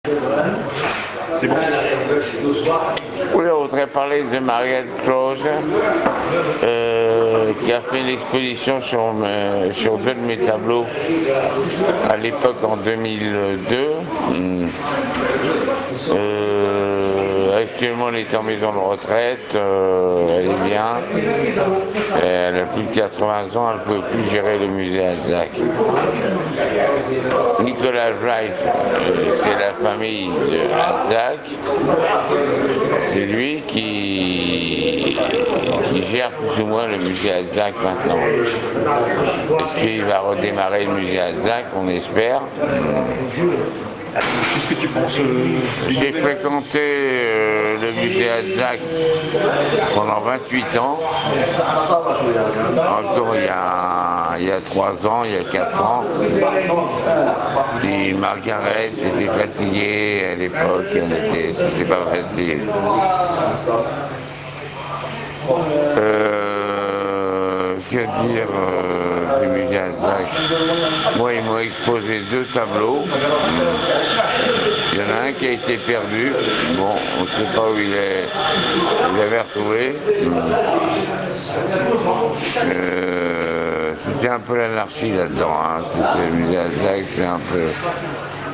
C'est bon. Oui, on voudrait parler de Marielle Close, qui a fait une exposition sur deux de mes tableaux à l'époque en 2002. Actuellement, elle est en maison de retraite, elle est bien, elle a plus de 80 ans, elle ne peut plus gérer le musée Alzac. Nicolas Wright, c'est la famille de Alzac, c'est lui qui gère plus ou moins le musée Alzac maintenant. Est-ce qu'il va redémarrer le musée Alzac? On espère. Qu'est-ce que tu penses J'ai fréquenté le musée Alzac pendant 28 ans, encore il y a 3 ans, il y a 4 ans. Et Margaret était fatiguée à l'époque, c'était pas facile. Que dire du musée Alzac? Moi, ils m'ont exposé 2 tableaux. Il y en a un qui a été perdu. Bon, on ne sait pas où il l'avait retrouvé. C'était un peu l'anarchie là-dedans. Hein. C'était le musée Alzac, c'est un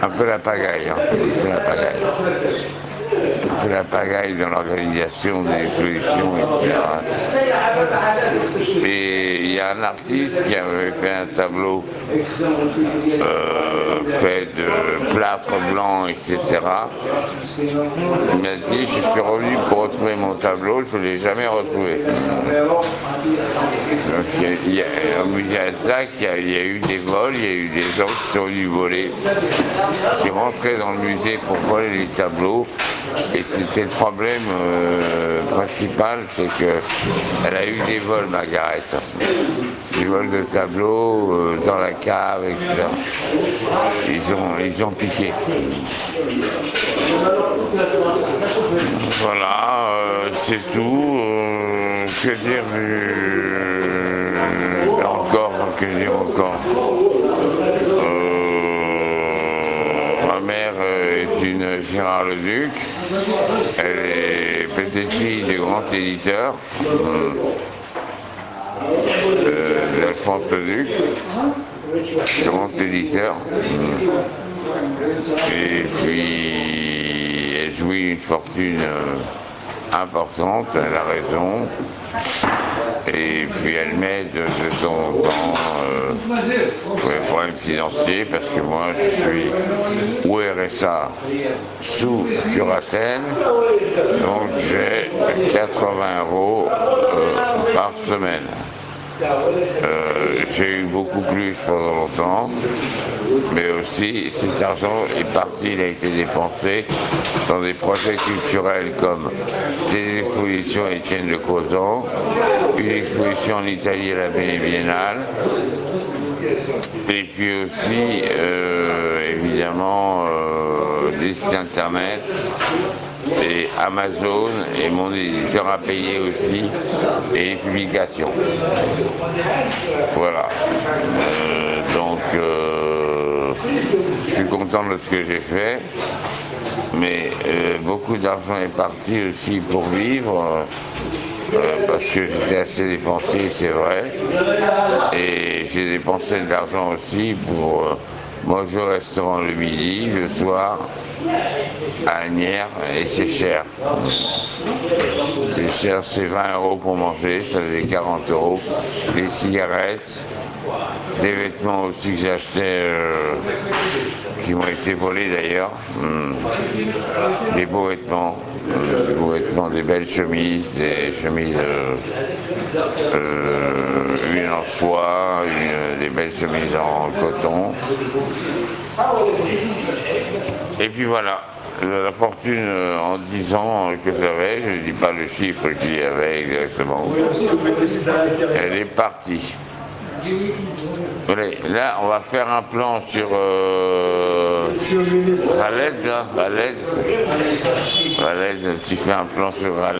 peu la pagaille. Hein. Un peu la pagaille dans l'organisation des expositions, etc. Et il y a un artiste qui avait fait un tableau fait de plâtre blanc, etc. Il m'a dit, je suis revenu pour retrouver mon tableau, je ne l'ai jamais retrouvé. Donc, au musée Alzac, il y a eu des vols, il y a eu des gens qui sont venus voler, qui rentraient dans le musée pour voler les tableaux. Et c'était le problème principal, c'est qu'elle a eu des vols, Margaret. Des vols de tableaux dans la cave, etc. Ils ont piqué. Voilà, c'est tout. Que dire encore? Ma mère est une Gérard Leduc, elle est petite-fille du grand éditeur d'Alphonse Leduc, grand éditeur, et puis elle jouit une fortune importante, elle a raison. Et puis elle m'aide de temps en temps pour les problèmes financiers, parce que moi je suis au RSA sous curatelle, donc j'ai 80 € par semaine. J'ai eu beaucoup plus pendant longtemps, mais aussi cet argent est parti, il a été dépensé dans des projets culturels comme des expositions à Étienne de Causan, une exposition en Italie à la Biennale, et puis aussi évidemment des sites internet, et Amazon, et mon éditeur a payé aussi, et les publications. Voilà. Donc je suis content de ce que j'ai fait, mais beaucoup d'argent est parti aussi pour vivre, parce que j'étais assez dépensier, c'est vrai, et j'ai dépensé de l'argent aussi pour manger au restaurant le midi, le soir, à Agnières, et c'est cher. C'est cher, c'est 20 € pour manger, ça faisait 40 €. Les cigarettes, des vêtements aussi que j'ai achetés, qui m'ont été volés d'ailleurs, des beaux vêtements, des belles chemises, des chemises, une en soie, des belles chemises en coton. Et puis voilà, la fortune en 10 ans que j'avais, je ne dis pas le chiffre qu'il y avait exactement, elle est partie. Allez, là, on va faire un plan sur Khaled, tu fais un plan sur Khaled.